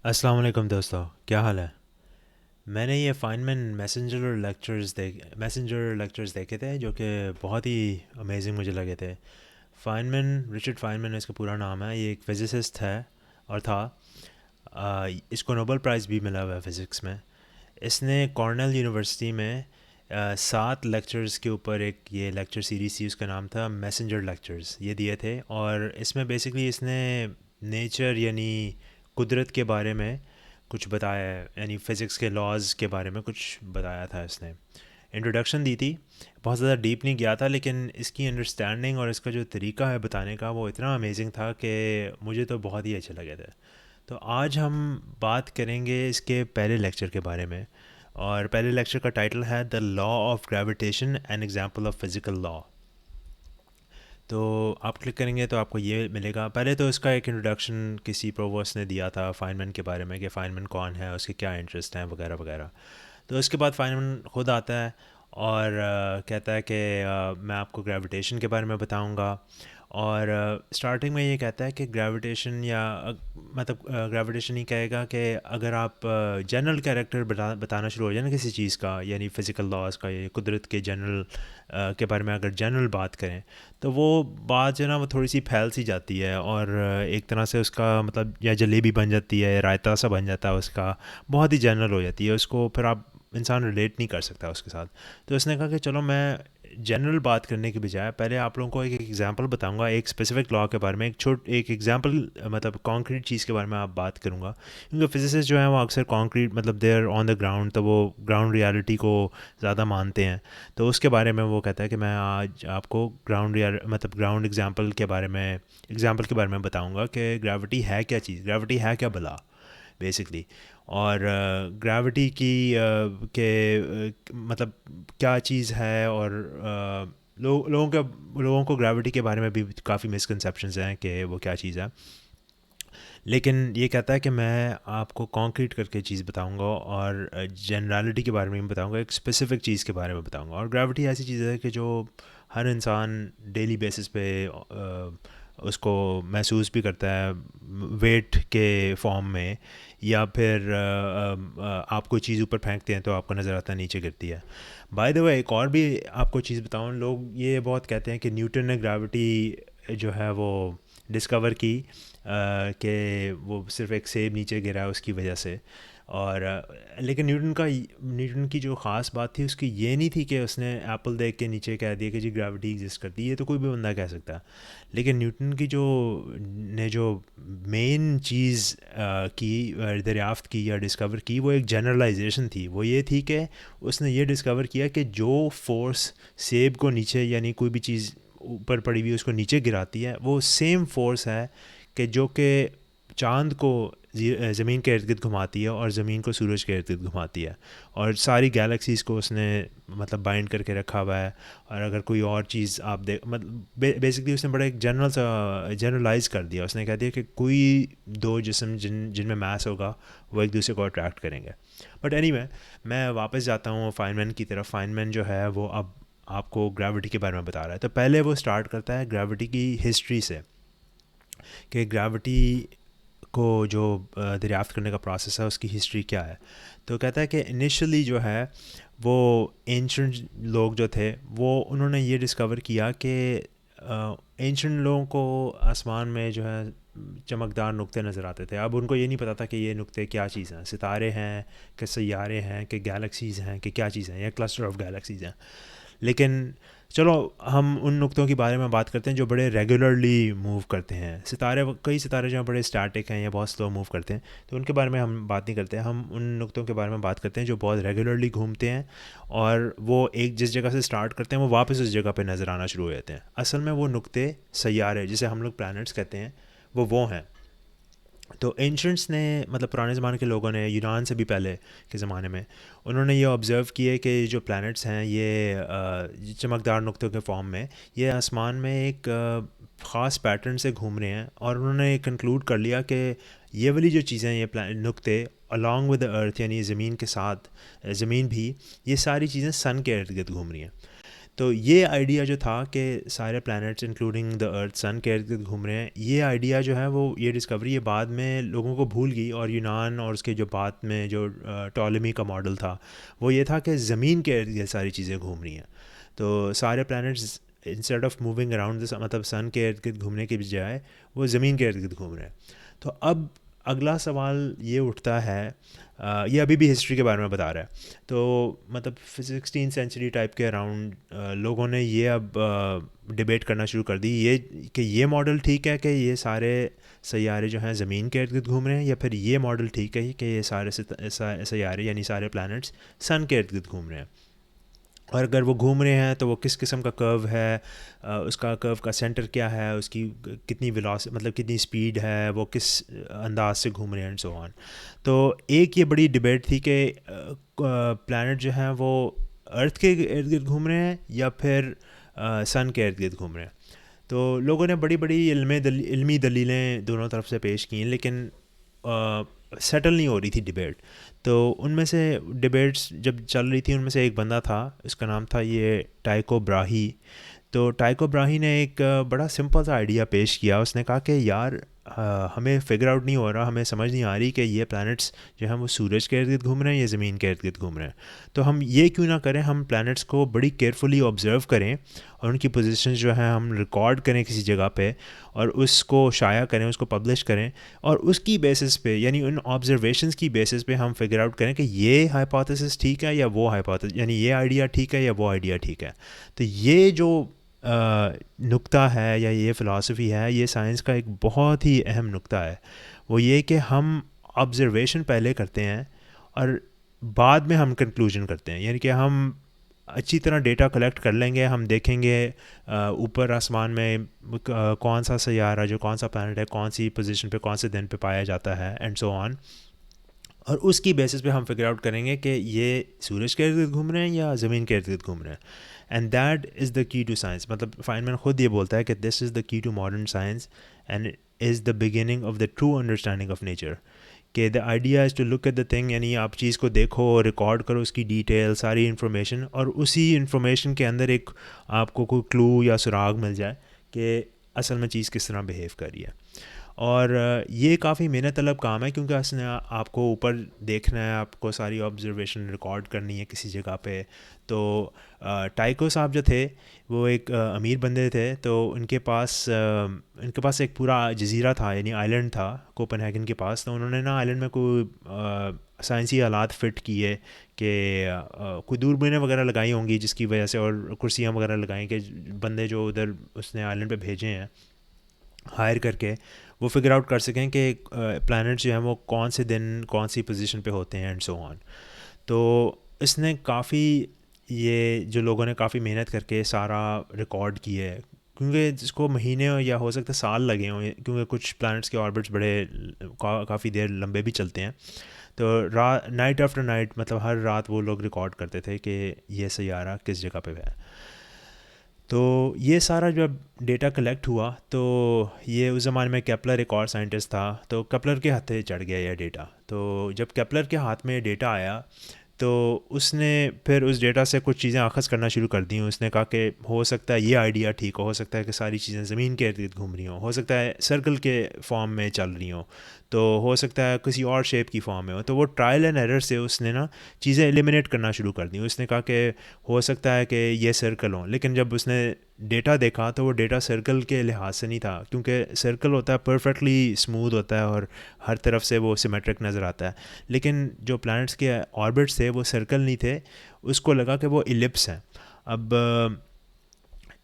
अस्सलाम वालेकुम दोस्तों, क्या हाल है। मैंने ये फाइनमैन मैसेंजर लेक्चर्स देखे थे जो कि बहुत ही अमेजिंग मुझे लगे थे। फाइनमैन, रिचर्ड फाइनमैन इसका पूरा नाम है। ये एक फिज़िसिस्ट है और था। इसको नोबेल प्राइज़ भी मिला हुआ है फ़िज़िक्स में। इसने कॉर्नेल यूनिवर्सिटी में 7 लेक्चर्स के ऊपर एक ये लेक्चर सीरीज़ थी, उसका नाम था मैसेंजर लेक्चर्स, ये दिए थे। और इसमें बेसिकली इसने नेचर यानी कुदरत के बारे में कुछ बताया है, यानी फ़िज़िक्स के लॉज के बारे में कुछ बताया था इसने। इंट्रोडक्शन दी थी, बहुत ज़्यादा डीप नहीं गया था, लेकिन इसकी अंडरस्टैंडिंग और इसका जो तरीका है बताने का वो इतना अमेजिंग था कि मुझे तो बहुत ही अच्छे लगे थे। तो आज हम बात करेंगे इसके पहले लेक्चर के बारे में। और पहले लेक्चर का टाइटल है the law of gravitation an example of physical law. तो आप क्लिक करेंगे तो आपको ये मिलेगा। पहले तो इसका एक इंट्रोडक्शन किसी प्रोवोस्ट ने दिया था फाइनमैन के बारे में कि फाइनमैन कौन है, उसके क्या इंटरेस्ट हैं वगैरह वगैरह। तो उसके बाद फाइनमैन खुद आता है और कहता है कि मैं आपको ग्रेविटेशन के बारे में बताऊंगा। और स्टार्टिंग में ये कहता है कि ग्रेविटेशन या मतलब ग्रेविटेशन ही कहेगा कि अगर आप जनरल कैरेक्टर बताना शुरू हो जाए ना किसी चीज़ का, यानी फ़िज़िकल लॉज का या कुदरत के जनरल के बारे में अगर जनरल बात करें, तो वो बात जो है ना वो थोड़ी सी फैल सी जाती है और एक तरह से उसका मतलब या जलेबी बन जाती है या रायता सा बन जाता है उसका, बहुत ही जनरल हो जाती है। उसको फिर आप इंसान रिलेट नहीं कर सकता उसके साथ। तो उसने कहा कि चलो मैं जनरल बात करने के बजाय पहले आप लोगों को एक एग्जांपल बताऊंगा, एक स्पेसिफिक लॉ के बारे में, एक एग्जांपल मतलब कॉन्क्रीट चीज़ के बारे में आप बात करूंगा। क्योंकि फिजिसिस्ट जो है वो अक्सर कॉन्क्रीट मतलब they are on the ground, तो वो ग्राउंड रियलिटी को ज़्यादा मानते हैं। तो उसके बारे में वो कहता है कि मैं आज आपको ग्राउंड एग्जाम्पल के बारे में बताऊंगा कि ग्रेविटी है क्या चीज़, ग्रेविटी है क्या भला बेसिकली। और ग्रेविटी की मतलब क्या चीज़ है। और लोगों को ग्रेविटी के बारे में भी काफ़ी मिसकंसेप्शंस हैं कि वो क्या चीज़ है। लेकिन ये कहता है कि मैं आपको कॉन्क्रीट करके चीज़ बताऊंगा और जनरलिटी के बारे में भी बताऊंगा, एक स्पेसिफिक चीज़ के बारे में बताऊंगा। और ग्रेविटी ऐसी चीज़ है कि जो हर इंसान डेली बेसिस पे उसको महसूस भी करता है, वेट के फॉर्म में, या फिर आप कोई चीज़ ऊपर फेंकते हैं तो आपको नज़र आता है नीचे गिरती है। बाय द वे एक और भी आपको चीज़ बताऊँ, लोग ये बहुत कहते हैं कि न्यूटन ने ग्रेविटी जो है वो डिस्कवर की कि वो सिर्फ एक सेब नीचे गिरा है उसकी वजह से। और लेकिन न्यूटन की जो ख़ास बात थी उसकी ये नहीं थी कि उसने एप्पल देख के नीचे कह दिया कि जी ग्रेविटी एग्जिस्ट करती है, ये तो कोई भी बंदा कह सकता है। लेकिन न्यूटन की जो मेन चीज़ की दरियाफ्त की या डिस्कवर की, वो एक जनरलाइजेशन थी। वो ये थी कि उसने ये डिस्कवर किया कि जो फोर्स सेब को नीचे यानी कोई भी चीज़ ऊपर पड़ी हुई उसको नीचे गिराती है, वो सेम फोर्स है कि जो कि चाँद को ज़मीन के इर्द गिर्द घुमाती है और ज़मीन को सूरज के इर्द गिर्द घुमाती है। और सारी गैलेक्सीज़ को उसने मतलब बाइंड करके रखा हुआ है। और अगर कोई और चीज़ आप देख मतलब बेसिकली उसने बड़ा एक जनरलाइज कर दिया। उसने कह दिया कि कोई दो जिस्म जिनमें मास होगा वो एक दूसरे को अट्रैक्ट करेंगे। बट एनीवे, मैं वापस जाता हूँ फाइनमैन की तरफ। फाइनमैन जो है वो अब आपको ग्रेविटी के बारे में बता रहा है। तो पहले वो स्टार्ट करता है ग्रेविटी की हिस्ट्री से, कि ग्रेविटी को जो दरियाफ्त करने का प्रोसेस है उसकी हिस्ट्री क्या है। तो कहता है कि इनिशियली जो है वो एंशंट लोग जो थे वो उन्होंने ये डिस्कवर किया कि एंशंट लोगों को आसमान में जो है चमकदार नुक्ते नज़र आते थे। अब उनको ये नहीं पता था कि ये नुक्ते क्या चीज़ हैं, सितारे हैं कि सैयारे हैं कि गैलेक्सीज़ हैं कि क्या चीज़ हैं, या क्लस्टर ऑफ गैलेक्सीज़ हैं। लेकिन चलो हम उन नुक्तों के बारे में बात करते हैं जो बड़े रेगुलरली मूव करते हैं। कई सितारे जो हैं बड़े स्टैटिक हैं या बहुत स्लो मूव करते हैं, तो उनके बारे में हम बात नहीं करते हैं। हम उन नुक्तों के बारे में बात करते हैं जो बहुत रेगुलरली घूमते हैं और वो एक जिस जगह से स्टार्ट करते हैं वो वापस उस जगह पे नज़र आना शुरू हो जाते हैं। असल में वो नुक्ते सैयारे, जिसे हम लोग प्लैनेट्स कहते हैं, वो हैं। तो एंशंट्स ने मतलब पुराने ज़माने के लोगों ने, यूनान से भी पहले के ज़माने में, उन्होंने ये ऑब्ज़र्व किए कि जो प्लैनेट्स हैं ये चमकदार नुक्तों के फॉर्म में ये आसमान में एक ख़ास पैटर्न से घूम रहे हैं। और उन्होंने कंक्लूड कर लिया कि ये वाली जो चीज़ें, ये नुक्ते अलॉन्ग विद द अर्थ यानी ज़मीन के साथ, ज़मीन भी, ये सारी चीज़ें सन के इर्द गिर्द घूम रही हैं। तो ये आइडिया जो था कि सारे प्लैनेट्स इंक्लूडिंग द अर्थ सन के इर्द गिर्द घूम रहे हैं, ये आइडिया जो है वो ये डिस्कवरी ये बाद में लोगों को भूल गई, और यूनान और उसके जो बाद में जो टॉलेमी का मॉडल था वो ये था कि ज़मीन के इर्द गिर्द सारी चीज़ें घूम रही हैं। तो सारे planets instead of moving around the मतलब सन के इर्द गिर्द घूमने के बजाय वो ज़मीन के इर्द गिर्द घूम रहे हैं। तो अब अगला सवाल ये उठता है, ये अभी भी हिस्ट्री के बारे में बता रहा है, तो मतलब 16th सेंचुरी टाइप के अराउंड लोगों ने ये अब डिबेट करना शुरू कर दी ये कि ये मॉडल ठीक है कि ये सारे सैयारे जो हैं ज़मीन के इर्द गिर्द घूम रहे हैं, या फिर ये मॉडल ठीक है कि ये सारे सैयारे यानी सारे प्लैनेट्स सन के इर्द गिर्द घूम रहे हैं। और अगर वो घूम रहे हैं तो वो किस किस्म का कर्व है, उसका कर्व का सेंटर क्या है, उसकी कितनी वेलोसिटी मतलब कितनी स्पीड है, वो किस अंदाज से घूम रहे हैं एंड सो ऑन। तो एक ये बड़ी डिबेट थी कि प्लैनेट जो हैं वो अर्थ के इर्द गिर्द घूम रहे हैं या फिर सन के इर्द गिर्द घूम रहे हैं। तो लोगों ने बड़ी बड़ी इल्मी दलीलें दोनों तरफ से पेश की, लेकिन सेटल नहीं हो रही थी डिबेट। तो उनमें से डिबेट्स जब चल रही थी उनमें से एक बंदा था, इसका नाम था ये टाइको ब्राही। तो टाइको ब्राही ने एक बड़ा सिंपल सा आइडिया पेश किया। उसने कहा कि यार हमें फिगर आउट नहीं हो रहा, हमें समझ नहीं आ रही कि ये प्लैनेट्स जो हैं वो सूरज के इर्द गिर्द घूम रहे हैं या ज़मीन के इर्द गिर्द घूम रहे हैं। तो हम ये क्यों ना करें, हम प्लैनेट्स को बड़ी केयरफुली ऑब्ज़र्व करें और उनकी पोजीशंस जो हैं हम रिकॉर्ड करें किसी जगह पे, और उसको शाया करें, उसको पब्लिश करें, और उसकी बेसिस पे यानी उन ऑब्जर्वेशंस की बेसिस पे हम फिगर आउट करें कि ये हाइपोथेसिस ठीक है या वो हाइपोथेसिस, यानी ये आइडिया ठीक है या वो आइडिया ठीक है। तो ये जो नुक्ता है या ये फ़िलासफ़ी है, ये साइंस का एक बहुत ही अहम नुक्ता है। वो ये कि हम ऑब्ज़र्वेशन पहले करते हैं और बाद में हम कंक्लूजन करते हैं। यानी कि हम अच्छी तरह डेटा कलेक्ट कर लेंगे, हम देखेंगे ऊपर आसमान में कौन सा सैयारा जो कौन सा प्लैनेट है, कौन सी पोजीशन पे कौन से दिन पे पाया जाता है एंड सो ऑन, और उसकी बेसिस पे हम फिगर आउट करेंगे कि ये सूरज के इर्द गिर्द घूम रहे हैं या ज़मीन के इर्द गिर्द घूम रहे हैं। And that is the key to science. मतलब फाइनमैन ख़ुद ये बोलता है कि this is the key to modern science and is the beginning of the true understanding of nature. कि the idea is to look at the thing, यानी आप चीज़ को देखो, रिकॉर्ड करो उसकी डिटेल सारी इन्फॉर्मेशन, और उसी इन्फॉर्मेशन के अंदर एक आपको कोई क्लू या सुराग मिल जाए कि असल में चीज़ किस तरह बिहेव कर रही है। और ये काफ़ी मेहनत तलब काम है, क्योंकि उसने आपको ऊपर देखना है, आपको सारी ऑब्जर्वेशन रिकॉर्ड करनी है किसी जगह पे। तो टाइको साहब जो थे वो एक अमीर बंदे थे, तो इनके पास एक पूरा जजीरा था, यानी आइलैंड था कोपेनहेगन के पास। तो उन्होंने ना आइलैंड में कोई साइंसी आलात फ़िट किए कि कोई दूरबीनें वगैरह लगाई होंगी जिसकी वजह से, और कुर्सियाँ वगैरह लगाई कि बंदे जो उधर उसने आइलैंड पे भेजे हैं हायर करके वो फिगर आउट कर सकें कि प्लैनेट जो हैं वो कौन से दिन कौन सी पोजीशन पे होते हैं एंड सो ऑन। तो इसने काफ़ी, ये जो लोगों ने काफ़ी मेहनत करके सारा रिकॉर्ड किया है, क्योंकि जिसको महीने या हो सकता है साल लगे हों, क्योंकि कुछ प्लैनेट्स के ऑर्बिट्स बड़े काफ़ी देर लंबे भी चलते हैं। तो नाइट आफ्टर नाइट, मतलब हर रात वो लोग रिकॉर्ड करते थे कि ये सैयारा किस जगह पे है। तो ये सारा जब डेटा कलेक्ट हुआ, तो ये उस ज़माने में केपलर एक और साइंटिस्ट था, तो केपलर के हाथे चढ़ गया यह डेटा। तो जब केपलर के हाथ में डेटा आया तो उसने फिर उस डेटा से कुछ चीज़ें अखज़ करना शुरू कर दी। उसने कहा कि हो सकता है ये आइडिया ठीक हो सकता है कि सारी चीज़ें ज़मीन के इर्द गिर्द घूम रही हो सकता है सर्कल के फॉर्म में चल रही हों, तो हो सकता है किसी और शेप की फॉर्म में हो। तो वो ट्रायल एंड एरर से उसने ना चीज़ें एलिमिनेट करना शुरू कर दी। उसने कहा कि हो सकता है कि ये सर्कल हो, लेकिन जब उसने डेटा देखा तो वो डेटा सर्कल के लिहाज से नहीं था, क्योंकि सर्कल होता है परफेक्टली स्मूथ होता है और हर तरफ से वो सिमेट्रिक नज़र आता है। लेकिन जो प्लैनेट्स के ऑर्बिट्स थे वो सर्कल नहीं थे, उसको लगा कि वो इलिप्स हैं। अब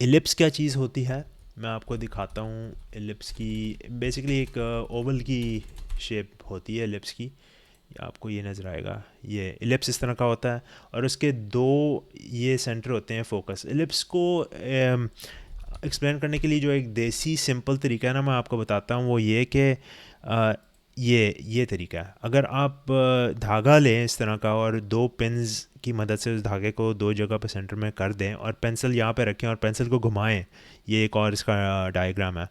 इलिप्स क्या चीज़ होती है मैं आपको दिखाता हूँ। इलिप्स की बेसिकली एक ओवल की शेप होती है इलिप्स की, आपको ये नज़र आएगा। ये इलिप्स इस तरह का होता है और उसके दो ये सेंटर होते हैं फोकस। इलिप्स को एक्सप्लेन करने के लिए जो एक देसी सिंपल तरीका है ना मैं आपको बताता हूँ, वो ये कि ये तरीका है। अगर आप धागा लें इस तरह का और दो पिन्स की मदद से उस धागे को दो जगह पर सेंटर में कर दें और पेंसिल यहाँ पे रखें और पेंसिल को घुमाएं, ये एक और इसका डायग्राम है।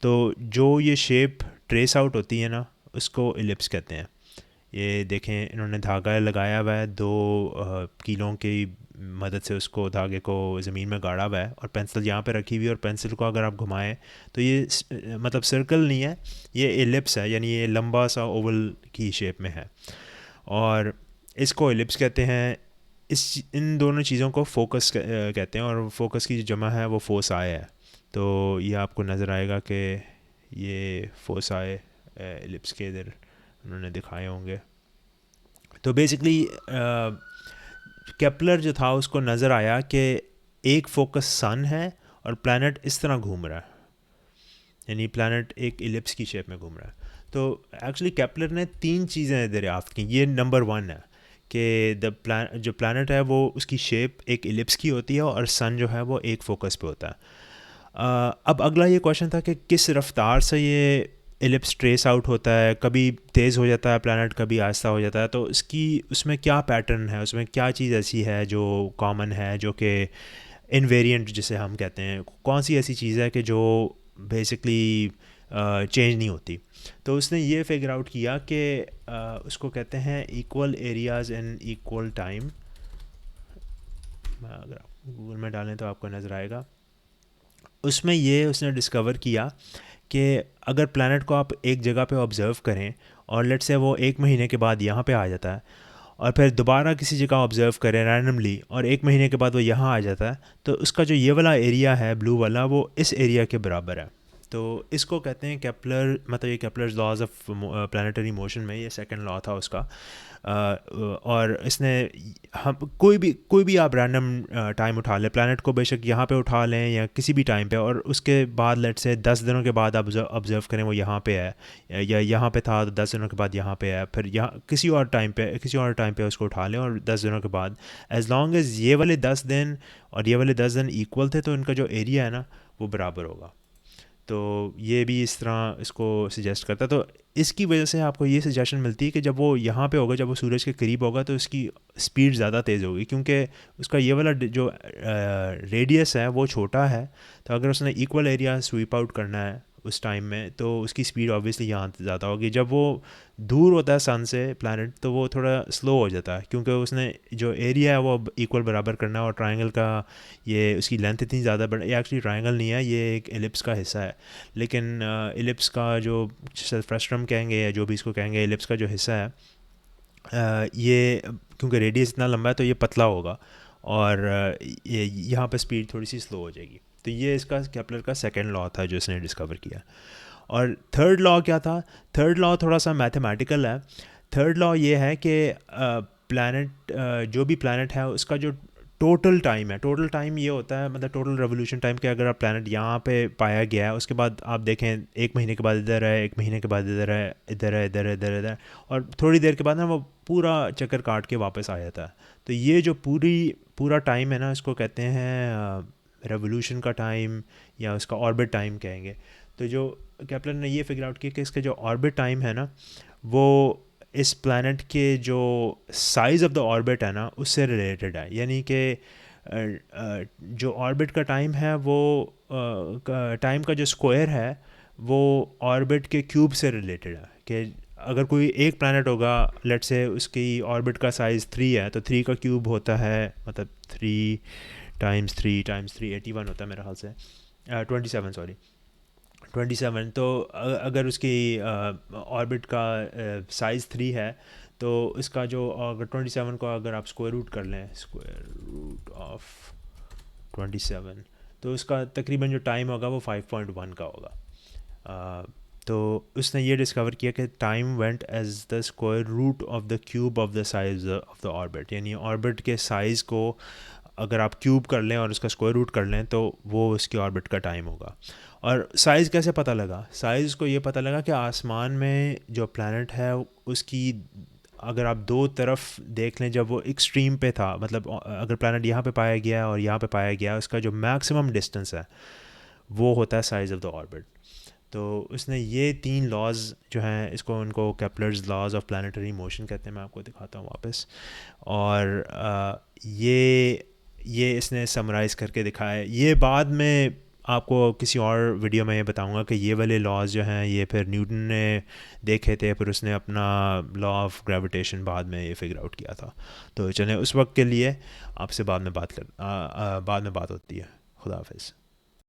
तो जो ये शेप ट्रेस आउट होती है ना उसको इलिप्स कहते हैं। ये देखें इन्होंने धागा लगाया हुआ है दो कीलों की मदद से उसको धागे को ज़मीन में गाड़ा हुआ है और पेंसिल यहाँ पे रखी हुई है, और पेंसिल को अगर आप घुमाएं तो ये मतलब सर्कल नहीं है, ये एलिप्स है, यानी ये लंबा सा ओवल की शेप में है, और इसको एलिप्स कहते हैं। इन दोनों चीज़ों को फोकस कहते हैं, और फोकस की जो जमा है वो फोसाई है। तो ये आपको नज़र आएगा कि ये फोसाई एलिप्स के इधर उन्होंने दिखाए होंगे। तो बेसिकली केपलर जो था उसको नज़र आया कि एक फोकस सन है और प्लैनेट इस तरह घूम रहा है, यानी प्लैनेट एक इलिप्स की शेप में घूम रहा है। तो एक्चुअली केपलर ने 3 चीज़ें दरियाफ्त की। ये नंबर 1 है कि जो प्लैनेट है वो उसकी शेप एक इलिप्स की होती है और सन जो है वो एक फोकस पे होता है। अब अगला ये क्वेश्चन था कि किस रफ्तार से ये एलिप्स ट्रेस आउट होता है, कभी तेज़ हो जाता है प्लैनेट, कभी आहिस्ता हो जाता है। तो उसमें क्या पैटर्न है, उसमें क्या चीज़ ऐसी है जो कॉमन है, जो कि इनवेरिएंट जिसे हम कहते हैं, कौन सी ऐसी चीज़ है कि जो बेसिकली चेंज नहीं होती। तो उसने ये फिगर आउट किया कि उसको कहते हैं equal areas in equal time. अगर आप गूगल में डालें तो आपको नज़र आएगा। उसमें ये उसने डिस्कवर किया कि अगर प्लैनेट को आप एक जगह पे ऑब्ज़र्व करें और लेट से वो 1 महीने के बाद यहाँ पे आ जाता है, और फिर दोबारा किसी जगह ऑब्ज़र्व करें रैंडमली और 1 महीने के बाद वो यहाँ आ जाता है, तो उसका जो ये वाला एरिया है ब्लू वाला, वो इस एरिया के बराबर है। तो इसको कहते हैं केपलर, मतलब ये Kepler's laws of planetary motion में ये सेकंड लॉ था उसका। और इसने हम कोई भी आप रैंडम टाइम उठा लें, प्लैनेट को बेशक यहाँ पे उठा लें या किसी भी टाइम पे, और उसके बाद लेट से 10 दिनों के बाद आप ऑब्ज़र्व करें वो यहाँ पे है या यहाँ पे था तो 10 दिनों के बाद यहाँ पे है, फिर यहाँ किसी और टाइम पे उसको उठा लें और 10 दिनों के बाद, एज़ लॉन्ग एज़ ये वाले 10 दिन और ये वाले 10 दिन इक्वल थे तो इनका जो एरिया है ना वो बराबर होगा। तो ये भी इस तरह इसको सजेस्ट करता है। तो इसकी वजह से आपको ये सजेशन मिलती है कि जब वो यहाँ पे होगा, जब वो सूरज के करीब होगा, तो इसकी स्पीड ज़्यादा तेज़ होगी, क्योंकि उसका ये वाला जो रेडियस है वो छोटा है। तो अगर उसने इक्वल एरिया स्वीप आउट करना है उस टाइम में, तो उसकी स्पीड ऑब्वियसली यहाँ ज़्यादा होगी। जब वो दूर होता है सन से प्लैनेट, तो वो थोड़ा स्लो हो जाता है, क्योंकि उसने जो एरिया है वो इक्वल बराबर करना है, और ट्रायंगल का ये उसकी लेंथ इतनी ज़्यादा बड़ी, ये एक्चुअली ट्रायंगल नहीं है, ये एक एलिप्स का हिस्सा है। लेकिन एलिप्स का जो फ्रस्ट्रम कहेंगे या जो भी इसको कहेंगे, एलिप्स का जो हिस्सा है, ये क्योंकि रेडियस इतना लंबा है तो ये पतला होगा, और ये यहाँ पे स्पीड थोड़ी सी स्लो हो जाएगी। तो ये इसका केपलर का सेकंड लॉ था जो इसने डिस्कवर किया। और थर्ड लॉ क्या था? थर्ड लॉ थोड़ा सा मैथमेटिकल है। थर्ड लॉ ये है कि प्लैनेट, जो भी प्लैनेट है उसका जो टोटल टाइम है, टोटल टाइम ये होता है, मतलब टोटल रेवोल्यूशन टाइम के, अगर आप प्लैनेट यहाँ पे पाया गया है उसके बाद आप देखें 1 महीने के बाद इधर है, 1 महीने के बाद इधर है, इधर है, इधर है, इधर इधर, और थोड़ी देर के बाद ना वो पूरा चक्कर काट के वापस आ जाता है। तो ये जो पूरा टाइम है ना, इसको कहते हैं रेवोल्यूशन का टाइम, या उसका ऑर्बिट टाइम कहेंगे। तो जो केपलर ने ये फिगर आउट किया कि इसका जो ऑर्बिट टाइम है ना, वो इस प्लैनेट के जो साइज़ ऑफ द ऑर्बिट है ना उससे रिलेटेड है। यानी कि जो ऑर्बिट का टाइम है वो टाइम का जो स्क्वायर है वो ऑर्बिट के क्यूब से रिलेटेड है। कि अगर कोई एक प्लैनेट होगा, लेट से उसकी ऑर्बिट का साइज़ 3 है, तो 3 का क्यूब होता है, मतलब 3 टाइम्स 3 टाइम्स 3 81 होता है मेरे ख्याल से, 27 सॉरी 27। तो अगर उसकी ऑर्बिट का साइज़ 3 है, तो इसका जो अगर 27 को अगर आप स्क्वायर रूट कर लें, स्क्वायर रूट ऑफ 27, तो उसका तकरीबन जो टाइम होगा वो 5.1 का होगा। तो उसने ये डिस्कवर किया कि time went as the square root of the cube of the size of the orbit, यानी ऑर्बिट के साइज़ को अगर आप क्यूब कर लें और उसका स्क्वायर रूट कर लें तो वो उसकी ऑर्बिट का टाइम होगा। और साइज़ कैसे पता लगा? साइज़ को ये पता लगा कि आसमान में जो प्लैनेट है उसकी, अगर आप दो तरफ देख लें, जब वो एक्सट्रीम पे था, मतलब अगर प्लैनेट यहाँ पे पाया गया है और यहाँ पे पाया गया है, उसका जो मैक्सिमम डिस्टेंस है वो होता है साइज़ ऑफ द ऑर्बिट। तो उसने ये 3 लॉज जो हैं, इसको उनको Kepler's laws of planetary motion कहते हैं। मैं आपको दिखाता हूँ वापस। और ये इसने समराइज़ करके दिखाया है। ये बाद में आपको किसी और वीडियो में ये बताऊंगा कि ये वाले लॉज जो हैं ये फिर न्यूटन ने देखे थे, फिर उसने अपना लॉ ऑफ ग्रेविटेशन बाद में ये फिगर आउट किया था। तो चलें, उस वक्त के लिए आपसे बाद में बात होती है। खुदा हाफिज़।